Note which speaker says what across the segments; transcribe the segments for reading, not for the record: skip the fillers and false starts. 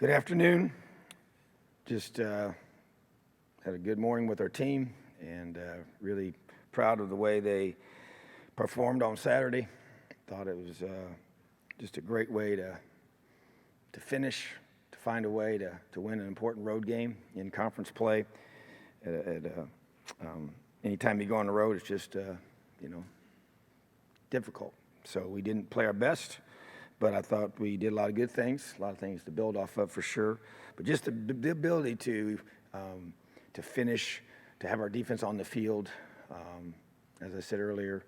Speaker 1: Good afternoon. Just had a good morning with our team, and really proud of the way they performed on Saturday. Thought it was just a great way to finish, to find a way to win an important road game in conference play. Anytime you go on the road, it's just difficult. So we didn't play our best, but I thought we did a lot of good things, a lot of things to build off of for sure. But just the ability to finish, to have our defense on the field, as I said earlier,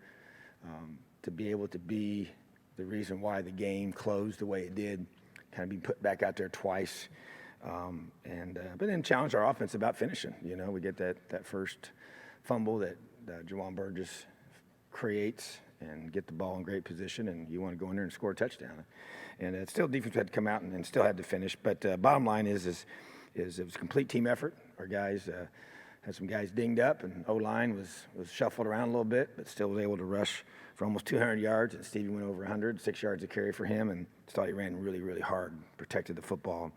Speaker 1: to be able to be the reason why the game closed the way it did, kind of be put back out there twice, but then challenge our offense about finishing. We get that first fumble that Jawan Burgess creates and get the ball in great position, and you want to go in there and score a touchdown. And still defense had to come out and still had to finish. But bottom line is it was a complete team effort. Our guys had some guys dinged up, and O-line was shuffled around a little bit, but still was able to rush for almost 200 yards, and Stevie went over 100, 6 yards of carry for him, and thought he ran really, really hard, protected the football,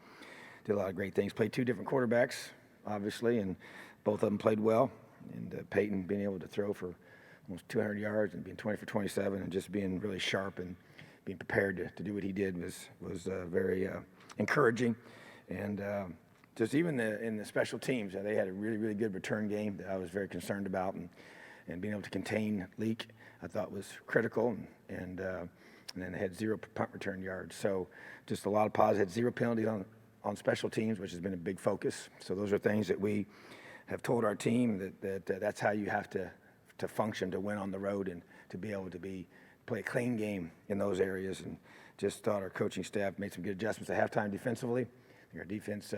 Speaker 1: did a lot of great things. Played two different quarterbacks, obviously, and both of them played well. And Peyton being able to throw for almost 200 yards and being 20 for 27 and just being really sharp and being prepared to do what he did was very encouraging. And just even in the special teams, they had a really, really good return game that I was very concerned about, and being able to contain Leak, I thought was critical, and then they had 0 punt return yards. So just a lot of positives. Had 0 penalties on special teams, which has been a big focus. So those are things that we have told our team that's how you have to function to win on the road and to be able to play a clean game in those areas. And just thought our coaching staff made some good adjustments at halftime defensively. I think our defense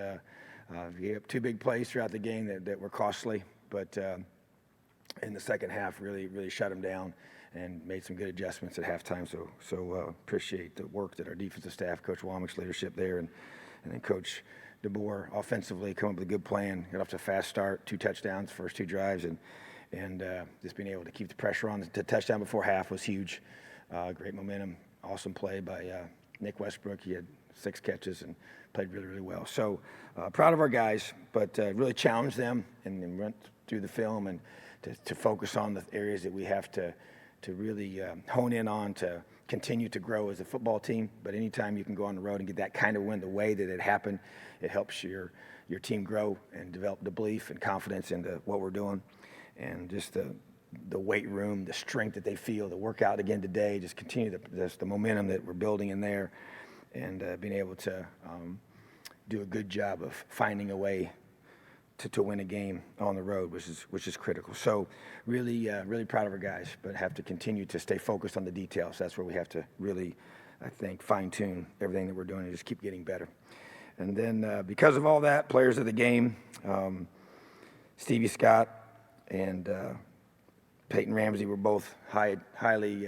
Speaker 1: gave up 2 big plays throughout the game that were costly, but in the second half really, really shut them down and made some good adjustments at halftime. So appreciate the work that our defensive staff, Coach Womack's leadership there, and then Coach DeBoer offensively come up with a good plan, got off to a fast start, 2 touchdowns, first 2 drives, and just being able to keep the pressure on. The touchdown before half was huge. Great momentum, awesome play by Nick Westbrook. He had 6 catches and played really, really well. So proud of our guys, but really challenged them and went through the film and to focus on the areas that we have to really hone in on to continue to grow as a football team. But anytime you can go on the road and get that kind of win the way that it happened, it helps your team grow and develop the belief and confidence into what we're doing. And just the weight room, the strength that they feel, the workout again today, just continue the momentum that we're building in there, and being able to do a good job of finding a way to win a game on the road, which is critical. So really, really proud of our guys, but have to continue to stay focused on the details. That's where we have to really, I think, fine-tune everything that we're doing and just keep getting better. And then because of all that, players of the game, Stevie Scott and Peyton Ramsey were both highly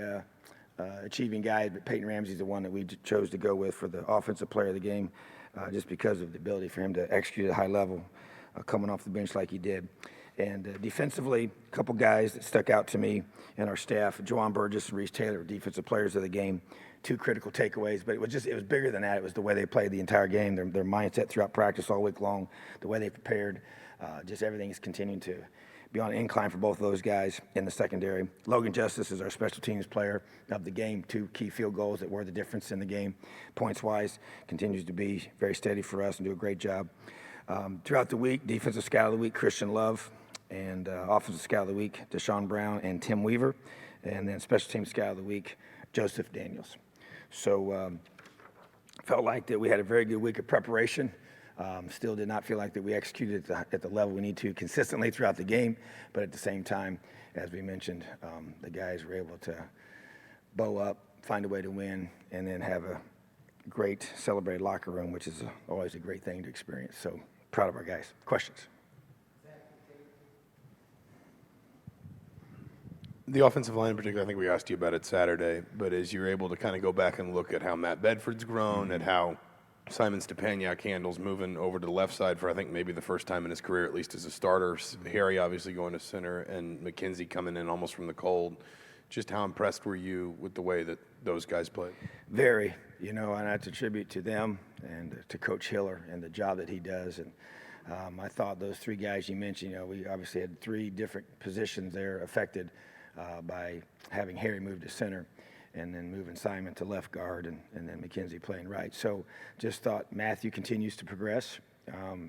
Speaker 1: achieving guys, but Peyton Ramsey's the one that we chose to go with for the offensive player of the game, just because of the ability for him to execute at a high level, coming off the bench like he did. And defensively, a couple guys that stuck out to me and our staff, Jawan Burgess and Reese Taylor, defensive players of the game. 2 critical takeaways, but it was bigger than that. It was the way they played the entire game, their mindset throughout practice all week long, the way they prepared. Just everything is continuing to be on an incline for both of those guys in the secondary. Logan Justice is our special teams player of the game. 2 key field goals that were the difference in the game, points-wise. Continues to be very steady for us and do a great job. Throughout the week, defensive scout of the week, Christian Love, and offensive scout of the week, Deshaun Brown and Tim Weaver, and then special teams scout of the week, Joseph Daniels. So felt like that we had a very good week of preparation. Still did not feel like that we executed at the level we need to consistently throughout the game, but at the same time, as we mentioned, the guys were able to bow up, find a way to win, and then have a great celebrated locker room, which is always a great thing to experience. So proud of our guys. Questions?
Speaker 2: The offensive line in particular, I think we asked you about it Saturday, but as you're able to kind of go back and look at how Matt Bedford's grown, at how Simon Stepaniak handles moving over to the left side for I think maybe the first time in his career, at least as a starter. Harry obviously going to center, and McKenzie coming in almost from the cold. Just how impressed were you with the way that those guys played?
Speaker 1: Very, and that's a tribute to them and to Coach Hiller and the job that he does. And I thought those three guys you mentioned, we obviously had three different positions there affected by having Harry move to center and then moving Simon to left guard and then McKenzie playing right. So just thought Matthew continues to progress.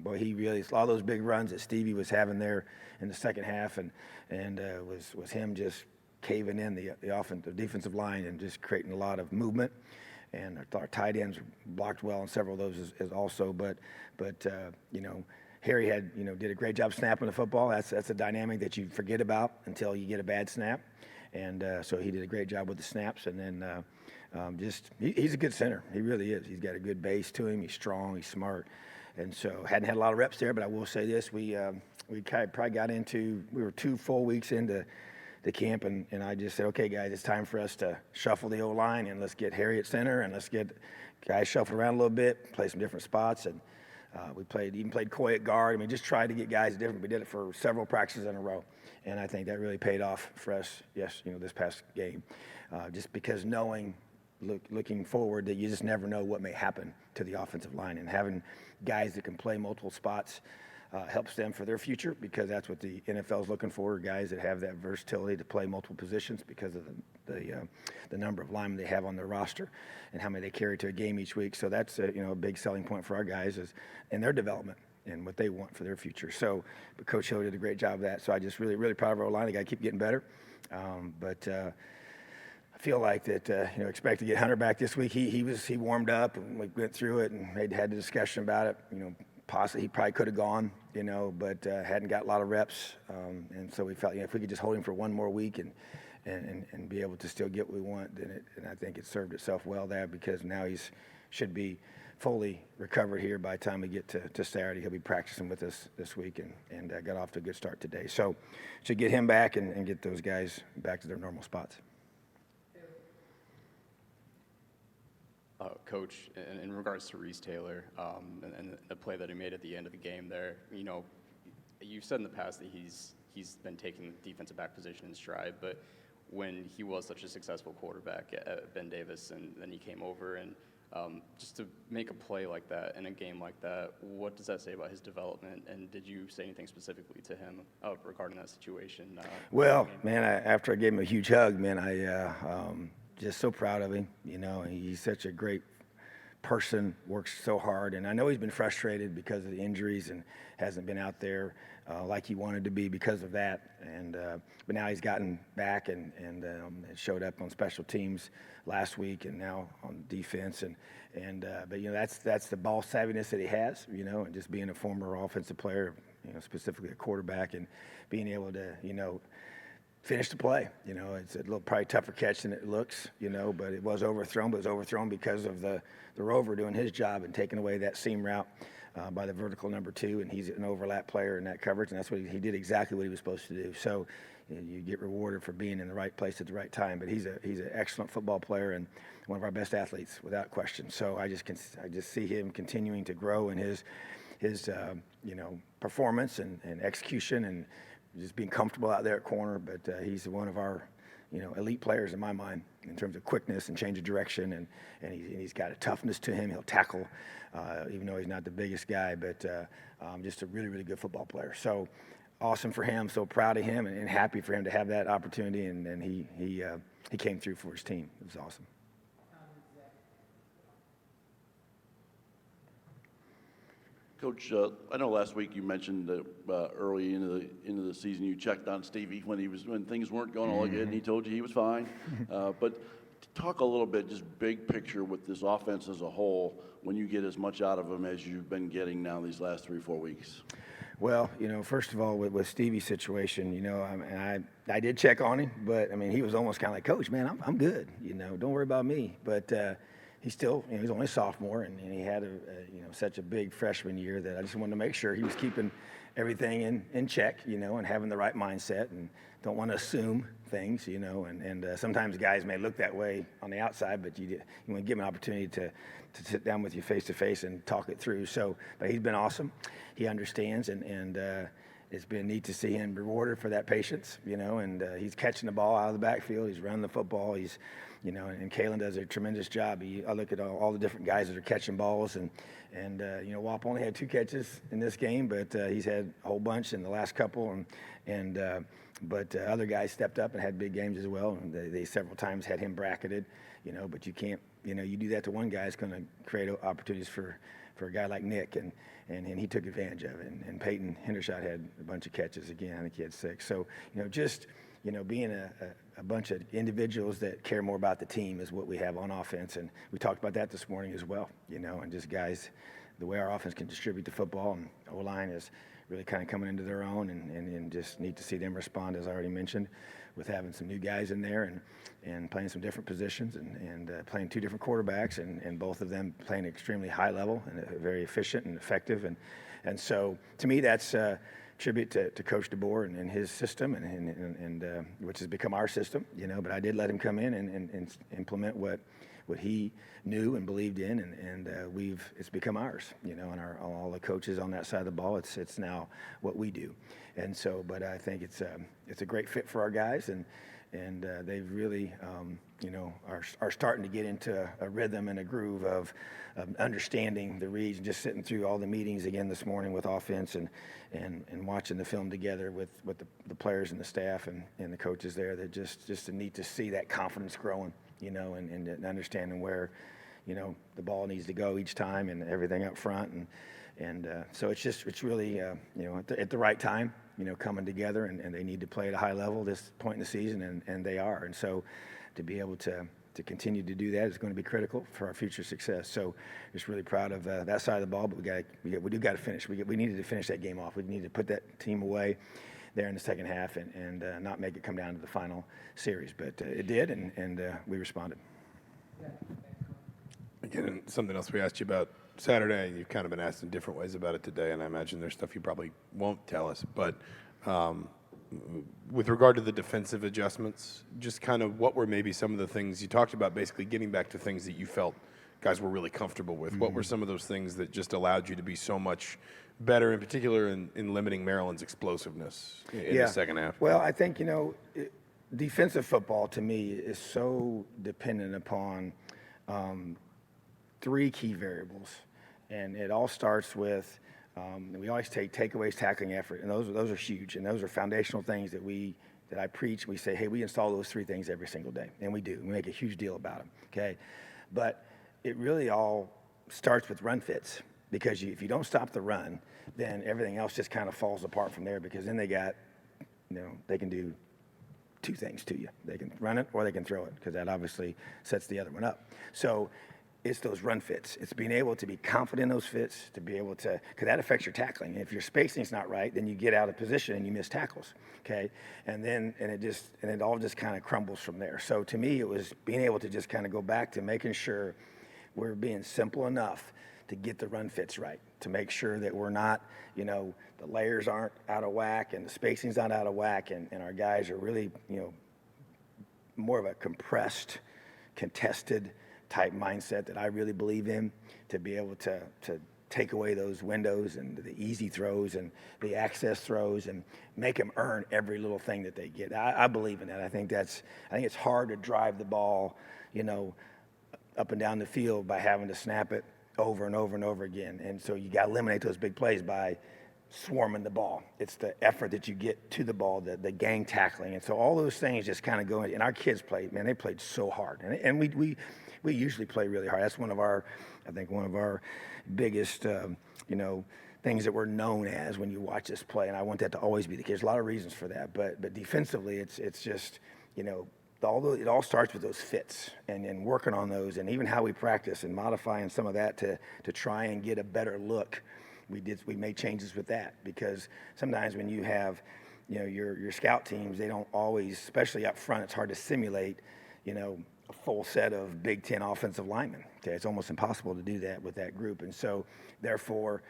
Speaker 1: Boy, he really, a lot of those big runs that Stevie was having there in the second half and was him just caving in the defensive line and just creating a lot of movement. And our tight ends blocked well on several of those as also. But Harry did a great job snapping the football. That's a dynamic that you forget about until you get a bad snap. And so he did a great job with the snaps. And then he's a good center. He really is. He's got a good base to him. He's strong. He's smart. And so hadn't had a lot of reps there, but I will say this: we probably got into, we were 2 full weeks into the camp, and I just said, okay, guys, it's time for us to shuffle the O-line, and let's get Harry at center, and let's get guys shuffled around a little bit, play some different spots, and we played Coy at guard. I mean, just tried to get guys different. We did it for several practices in a row, and I think that really paid off for us. Yes, this past game, just because looking forward, that you just never know what may happen to the offensive line, and having guys that can play multiple spots helps them for their future, because that's what the NFL is looking for, guys that have that versatility to play multiple positions because of the number of linemen they have on their roster and how many they carry to a game each week. So that's a big selling point for our guys is in their development and what they want for their future. So, but Coach Hill did a great job of that. So I just really proud of our line. They got to keep getting better. I feel like that, expect to get Hunter back this week. He warmed up and we went through it and had the discussion about it. Possibly he probably could have gone, but hadn't got a lot of reps. And so we felt, if we could just hold him for one more week and be able to still get what we want, then I think it served itself well there, because now should be fully recovered here by the time we get to Saturday. He'll be practicing with us this week and got off to a good start today. So should get him back and get those guys back to their normal spots.
Speaker 3: Coach, in regards to Reese Taylor and the play that he made at the end of the game there, you've said in the past that he's been taking the defensive back position in stride, but when he was such a successful quarterback at Ben Davis and then he came over and just to make a play like that in a game like that, what does that say about his development? And did you say anything specifically to him regarding that situation?
Speaker 1: Well, man, after I gave him a huge hug, man, I just so proud of him. He's such a great person, works so hard, and I know he's been frustrated because of the injuries and hasn't been out there like he wanted to be because of that. And but now he's gotten back and showed up on special teams last week and now on defense. But that's the ball savviness that he has, and just being a former offensive player, specifically a quarterback, and being able to, finish the play. It's a little probably tougher catch than it looks, but it was overthrown. But it was overthrown because of the rover doing his job and taking away that seam route by the vertical number 2, and he's an overlap player in that coverage, and that's what he did exactly what he was supposed to do. So you get rewarded for being in the right place at the right time. But he's an excellent football player and one of our best athletes without question. So I just see him continuing to grow in his performance and execution and just being comfortable out there at corner. But he's one of our elite players in my mind in terms of quickness and change of direction, and he's got a toughness to him. He'll tackle, even though he's not the biggest guy, but just a really good football player. So awesome for him. So proud of him and happy for him to have that opportunity, and he came through for his team. It was awesome.
Speaker 4: Coach, I know last week you mentioned that early into the season you checked on Stevie when things weren't going all good, and he told you he was fine. But talk a little bit, just big picture with this offense as a whole, when you get as much out of him as you've been getting now these last 3-4 weeks.
Speaker 1: Well, first of all, with Stevie's situation, I did check on him, but he was almost kind of like, Coach, man, I'm good. Don't worry about me. But he's still, he's only a sophomore, and he had such a big freshman year that I just wanted to make sure he was keeping everything in check, and having the right mindset, and don't want to assume things, and sometimes guys may look that way on the outside, but you want to give him an opportunity to sit down with you face to face and talk it through. So, but he's been awesome. He understands, and it's been neat to see him rewarded for that patience, and he's catching the ball out of the backfield. He's running the football. He's, and Kalen does a tremendous job. I look at all the different guys that are catching balls, and Wap only had 2 catches in this game, but he's had a whole bunch in the last couple, but other guys stepped up and had big games as well. And they several times had him bracketed, but you can't, you do that to one guy, it's going to create opportunities for a guy like Nick, and he took advantage of it. And Peyton Hendershot had a bunch of catches again. I think he had 6. So, just, being a bunch of individuals that care more about the team is what we have on offense. And we talked about that this morning as well, and just guys, the way our offense can distribute the football, and O-line is really kind of coming into their own, and just need to see them respond, as I already mentioned, with having some new guys in there and playing some different positions and playing 2 different quarterbacks, and both of them playing extremely high level and very efficient and effective. And so to me, that's a tribute to Coach DeBoer and his system, and which has become our system, but I did let him come in and implement what he knew and believed in, and it's become ours, and all the coaches on that side of the ball, it's now what we do. And so, but I think it's a great fit for our guys, and they've really, are starting to get into a rhythm and a groove of understanding the reads, and just sitting through all the meetings again this morning with offense and watching the film together with the players and the staff and the coaches there. They're just neat to see that confidence growing, and understanding where, the ball needs to go each time and everything up front. And so it's really, at the right time, coming together, and they need to play at a high level this point in the season, and they are. And so to be able to continue to do that is going to be critical for our future success. So just really proud of that side of the ball, but we do got to finish. We needed to finish that game off. We needed to put that team away there in the second half and not make it come down to the final series. But it did, and we responded.
Speaker 2: Again, something else we asked you about Saturday, and you've kind of been asked in different ways about it today, and I imagine there's stuff you probably won't tell us, but with regard to the defensive adjustments, just kind of what were maybe some of the things you talked about, basically getting back to things that you felt guys were really comfortable with. What were some of those things that just allowed you to be so much better, in particular in limiting Maryland's explosiveness in the second half?
Speaker 1: Well, I think, defensive football to me is so dependent upon 3 key variables, and it all starts with we always take takeaways, tackling, effort, and those are huge, and those are foundational things that I preach. We say, hey, we install those 3 things every single day, and we do. We make a huge deal about them, okay? But it really all starts with run fits, because if you don't stop the run, then everything else just kind of falls apart from there, because then they can do 2 things to you. They can run it or they can throw it, because that obviously sets the other one up. So it's those run fits. It's being able to be confident in those fits, to be able to, because that affects your tackling. If your spacing's not right, then you get out of position and you miss tackles, okay? And it all just kind of crumbles from there. So to me, it was being able to just kind of go back to making sure we're being simple enough to get the run fits right, to make sure that we're not, the layers aren't out of whack and the spacing's not out of whack, and our guys are really, more of a compressed, contested type mindset that I really believe in, to be able to take away those windows and the easy throws and the access throws and make them earn every little thing that they get. I believe in that. I think it's hard to drive the ball, up and down the field by having to snap it over and over and over again. And so you got to eliminate those big plays by swarming the ball. It's the effort that you get to the ball, the gang tackling. And so all those things just kind of go in. And our kids played, man, they played so hard. And we usually play really hard. That's one of our biggest, things that we're known as when you watch us play. And I want that to always be the case. There's a lot of reasons for that. But defensively, it's just, it all starts with those fits and working on those, and even how we practice and modifying some of that to try and get a better look. We made changes with that, because sometimes when you have, your scout teams, they don't always, especially up front, it's hard to simulate, a full set of Big Ten offensive linemen. Okay, it's almost impossible to do that with that group, and so therefore,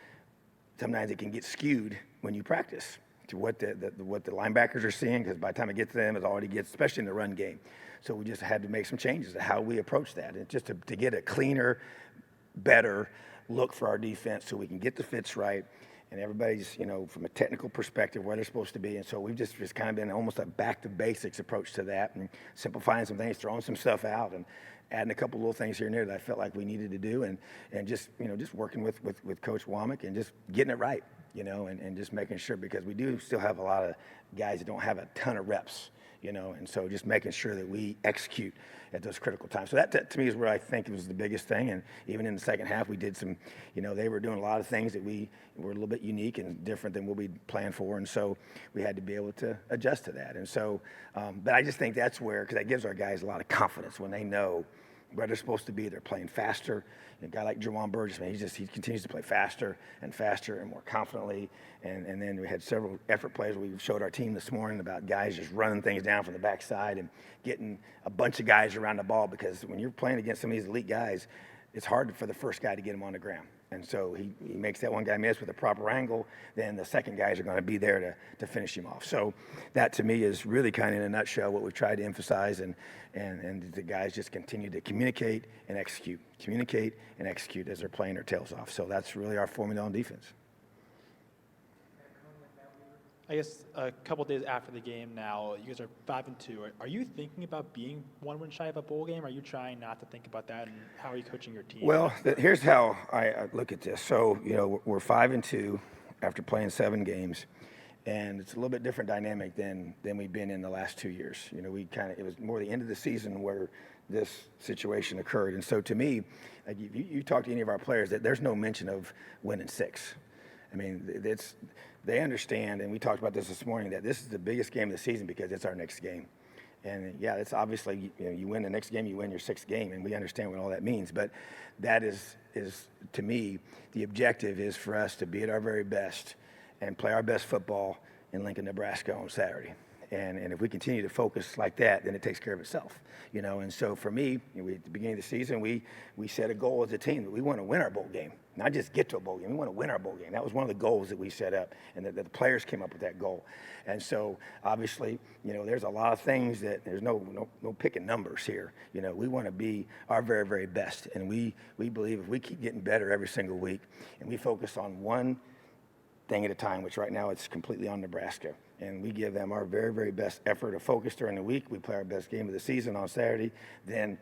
Speaker 1: sometimes it can get skewed when you practice to what the linebackers are seeing, because by the time it gets to them, it already gets, especially in the run game. So we just had to make some changes to how we approach that, and just to get a cleaner, better look for our defense, so we can get the fits right and everybody's, from a technical perspective, where they're supposed to be. And so we've just kind of been almost a back to basics approach to that, and simplifying some things, throwing some stuff out, and adding a couple little things here and there that I felt like we needed to do, and just, just working with Coach Womack and just getting it right, and just making sure, because we do still have a lot of guys that don't have a ton of reps, and so just making sure that we execute at those critical times. So that to me is where I think it was the biggest thing. And even in the second half, we did some, they were doing a lot of things that we were a little bit unique and different than what we planned for. And so we had to be able to adjust to that. And so, but I just think that's where, because that gives our guys a lot of confidence when they know where they're supposed to be. They're playing faster. A guy like Jawan Burgess, man, he continues to play faster and more confidently. And then we had several effort plays. We showed our team this morning about guys just running things down from the backside and getting a bunch of guys around the ball, because when you're playing against some of these elite guys, it's hard for the first guy to get him on the ground. And so he makes that one guy miss with a proper angle, then the second guys are going to be there to finish him off. So that, to me, is really kind of in a nutshell what we've tried to emphasize, and the guys just continue to communicate and execute as they're playing their tails off. So that's really our formula on defense.
Speaker 5: I guess a couple days after the game now, you guys are 5-2. Are you thinking about being one win shy of a bowl game? Are you trying not to think about that, and how are you coaching your team?
Speaker 1: Well, here's how I look at this. So, we're 5-2 after playing 7 games, and it's a little bit different dynamic than we've been in the last 2 years. It was more the end of the season where this situation occurred. And so to me, like, you talk to any of our players, that there's no mention of winning 6. I mean, they understand, and we talked about this morning, that this is the biggest game of the season because it's our next game. And yeah, it's obviously, you win the next game, you win your 6th game, and we understand what all that means. But that is to me, the objective is for us to be at our very best and play our best football in Lincoln, Nebraska on Saturday. And if we continue to focus like that, then it takes care of itself, And so for me, at the beginning of the season, we set a goal as a team that we want to win our bowl game, not just get to a bowl game. We want to win our bowl game. That was one of the goals that we set up, and that the players came up with that goal. And so obviously, there's a lot of things that there's no picking numbers here. We want to be our very, very best, and we believe if we keep getting better every single week, and we focus on one thing at a time, which right now it's completely on Nebraska, and we give them our very, very best effort of focus during the week. We play our best game of the season on Saturday, then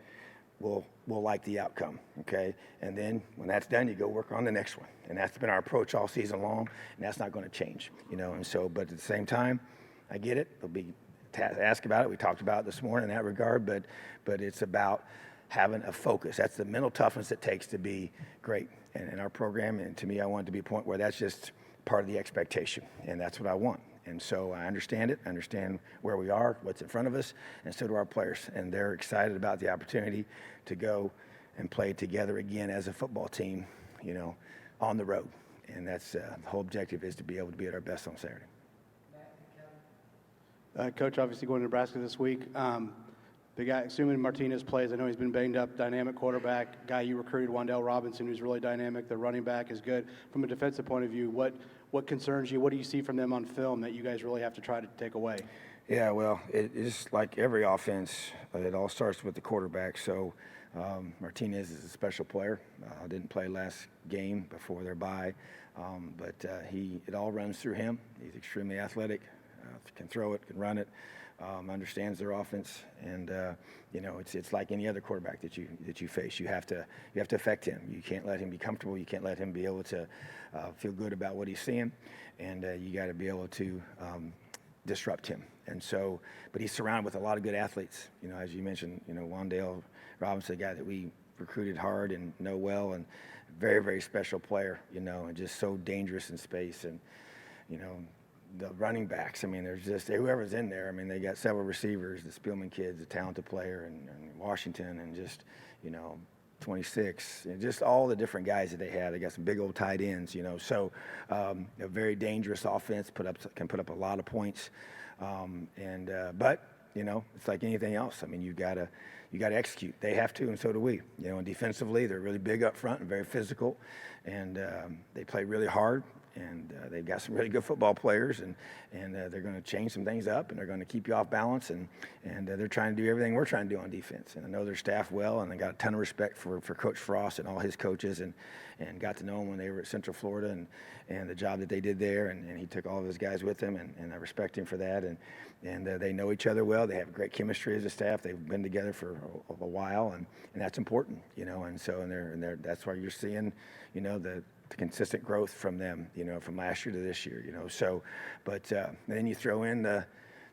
Speaker 1: we'll like the outcome, okay? And then when that's done, you go work on the next one. And that's been our approach all season long, and that's not going to change, And so, but at the same time, I get it. They'll be asked about it. We talked about it this morning in that regard, but it's about having a focus. That's the mental toughness it takes to be great in our program. And to me, I want it to be a point where that's just part of the expectation, and that's what I want. And so I understand it, understand where we are, what's in front of us, and so do our players. And they're excited about the opportunity to go and play together again as a football team, on the road. And that's the whole objective, is to be able to be at our best on Saturday.
Speaker 6: Coach, obviously going to Nebraska this week. The guy, assuming Martinez plays, I know he's been banged up, dynamic quarterback. Guy you recruited, Wan'Dale Robinson, who's really dynamic. The running back is good. From a defensive point of view, what concerns you? What do you see from them on film that you guys really have to try to take away?
Speaker 1: Yeah, well, it's like every offense. It all starts with the quarterback. So Martinez is a special player. Didn't play last game before their bye, but it all runs through him. He's extremely athletic, can throw it, can run it. Understands their offense, and it's like any other quarterback that you face. You have to affect him. You can't let him be comfortable. You can't let him be able to feel good about what he's seeing, and you got to be able to disrupt him. And so, but he's surrounded with a lot of good athletes. As you mentioned, Wan'Dale Robinson, a guy that we recruited hard and know well, and very, very special player. And just so dangerous in space, and the running backs, there's just whoever's in there. They got several receivers, the Spielman kid's a talented player, and Washington, and just, 26, and just all the different guys that they have. They got some big old tight ends, So a very dangerous offense, can put up a lot of points, but it's like anything else. You gotta execute. They have to, and so do we. And defensively, they're really big up front and very physical, and they play really hard. And they've got some really good football players, and they're going to change some things up, and they're going to keep you off balance, and they're trying to do everything we're trying to do on defense. And I know their staff well, and I got a ton of respect for Coach Frost and all his coaches, and got to know them when they were at Central Florida, and the job that they did there, and he took all of his guys with him, and I respect him for that. And they know each other well. They have great chemistry as a staff. They've been together for a while, and that's important, and so that's why you're seeing, the consistent growth from them, from last year to this year, So, but then you throw in the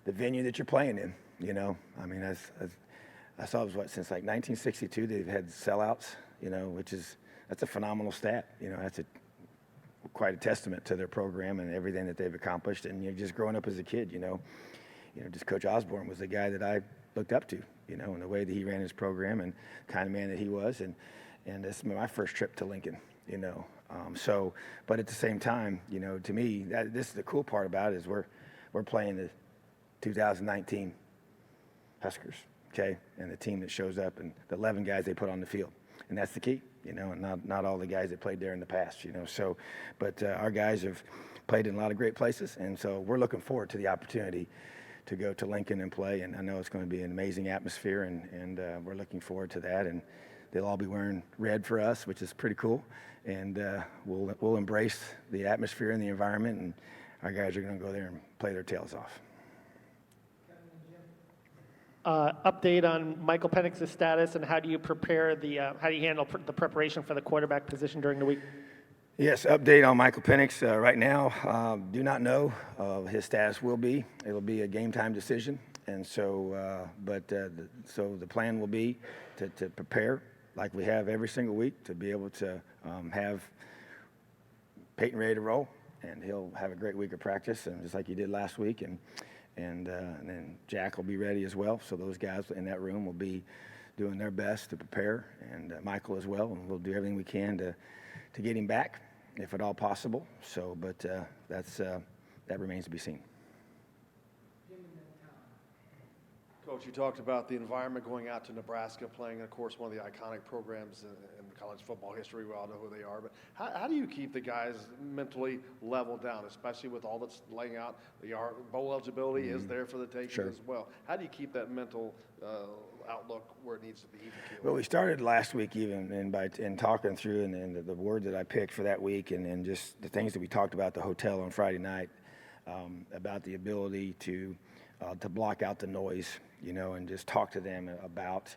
Speaker 1: venue that you're playing in, I mean, I saw it was since like 1962 they've had sellouts, that's a phenomenal stat. That's quite a testament to their program and everything that they've accomplished. And just growing up as a kid, just Coach Osborne was the guy that I looked up to, and the way that he ran his program and the kind of man that he was. And this is my first trip to Lincoln, So, but at the same time, to me, this is the cool part about it is we're playing the 2019 Huskers, okay, and the team that shows up and the 11 guys they put on the field, and that's the key, and not all the guys that played there in the past, So, but our guys have played in a lot of great places, and so we're looking forward to the opportunity to go to Lincoln and play, and I know it's going to be an amazing atmosphere, and we're looking forward to that, and they'll all be wearing red for us, which is pretty cool, and we'll embrace the atmosphere and the environment, and our guys are going to go there and play their tails off.
Speaker 7: Update on Michael Penix's status, and how do you handle the preparation for the quarterback position during the week?
Speaker 1: Yes, update on Michael Penix. Right now, do not know his status will be. It'll be a game time decision, and so, so the plan will be to prepare like we have every single week to be able to have Peyton ready to roll, and he'll have a great week of practice, and just like he did last week, and then Jack will be ready as well. So those guys in that room will be doing their best to prepare, and Michael as well, and we'll do everything we can to get him back, if at all possible. So, but that remains to be seen.
Speaker 8: Coach, you talked about the environment going out to Nebraska, playing, of course, one of the iconic programs in college football history. We all know who they are. But how do you keep the guys mentally leveled down, especially with all that's laying out? The bowl eligibility is there for the taking
Speaker 1: Sure.
Speaker 8: as well. How do you keep that mental outlook where it needs to be?
Speaker 1: Well, we started last week even in talking through and the word that I picked for that week and just the things that we talked about at the hotel on Friday night about the ability to block out the noise, and just talk to them about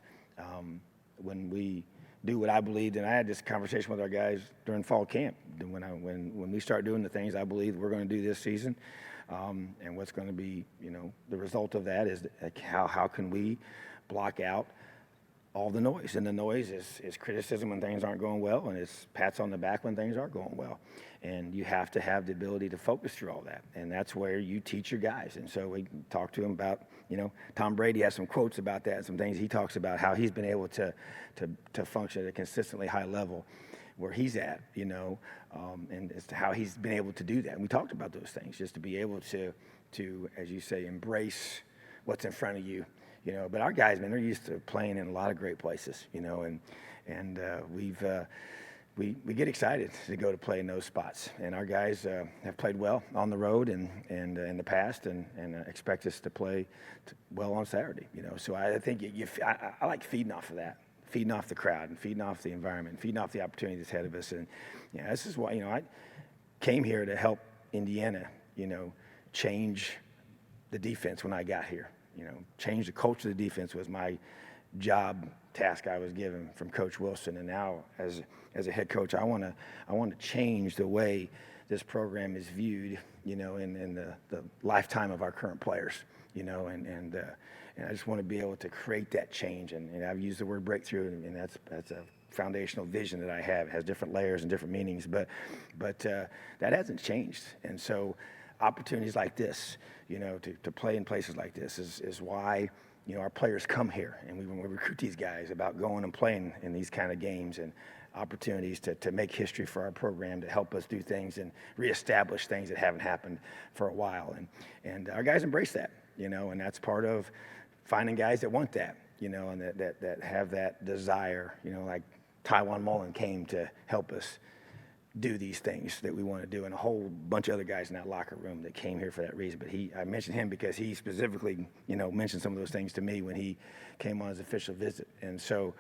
Speaker 1: when we do what I believed. And I had this conversation with our guys during fall camp. When we start doing the things I believe we're going to do this season, and what's going to be, the result of that is how can we block out all the noise. And the noise is criticism when things aren't going well, and it's pats on the back when things are going well. And you have to have the ability to focus through all that. And that's where you teach your guys. And so we talked to him about, Tom Brady has some quotes about that and some things he talks about, how he's been able to function at a consistently high level where he's at, and as to how he's been able to do that. And we talked about those things, just to be able to, as you say, embrace what's in front of you. But our guys, man, they're used to playing in a lot of great places, and we get excited to go to play in those spots. And our guys have played well on the road and in the past, and expect us to play well on Saturday. So I think I like feeding off of that, feeding off the crowd, and feeding off the environment, feeding off the opportunities ahead of us. And this is why I came here to help Indiana, change the defense when I got here. Change the culture of the defense was my job task I was given from Coach Wilson. And now as a head coach, I want to change the way this program is viewed, in the lifetime of our current players, and I just want to be able to create that change. And I've used the word breakthrough, and that's a foundational vision that I have. It has different layers and different meanings, but that hasn't changed. And so opportunities like this, to play in places like this is why, our players come here, and when we recruit these guys about going and playing in these kind of games and opportunities to make history for our program, to help us do things and reestablish things that haven't happened for a while. And our guys embrace that, and that's part of finding guys that want that, and that have that desire, like Tywan Mullen came to help us do these things that we want to do, and a whole bunch of other guys in that locker room that came here for that reason. But I mentioned him because he specifically, mentioned some of those things to me when he came on his official visit. And so,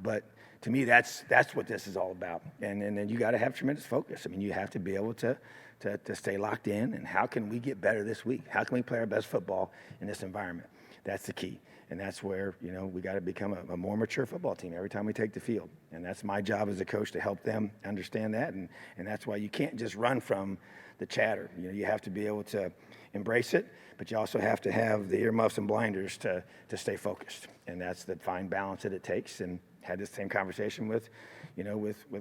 Speaker 1: but to me, that's what this is all about. And then you got to have tremendous focus. I mean, you have to be able to stay locked in. And how can we get better this week? How can we play our best football in this environment? That's the key. And that's where, we got to become a more mature football team every time we take the field. And that's my job as a coach to help them understand that. And that's why you can't just run from the chatter. You have to be able to embrace it, but you also have to have the earmuffs and blinders to stay focused. And that's the fine balance that it takes. And had this same conversation with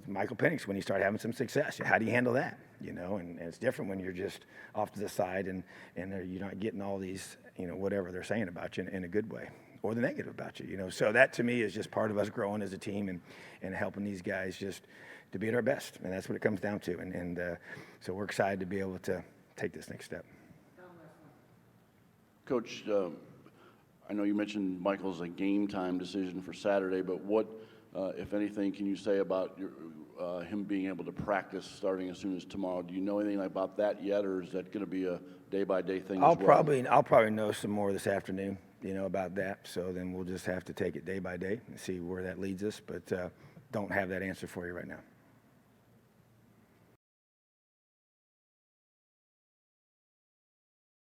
Speaker 1: Michael Penix when he started having some success. How do you handle that? And it's different when you're just off to the side and you're not getting all these, whatever they're saying about you in a good way or the negative about you, So that to me is just part of us growing as a team and helping these guys just to be at our best. And that's what it comes down to. And so we're excited to be able to take this next step.
Speaker 4: Coach, I know you mentioned Michael's a game time decision for Saturday, but what, if anything, can you say about him being able to practice starting as soon as tomorrow? Do you know anything about that yet, or is that going to be a day-by-day thing
Speaker 1: I'll
Speaker 4: as well?
Speaker 1: I'll probably know some more this afternoon, about that. So then we'll just have to take it day by day and see where that leads us. But don't have that answer for you right now.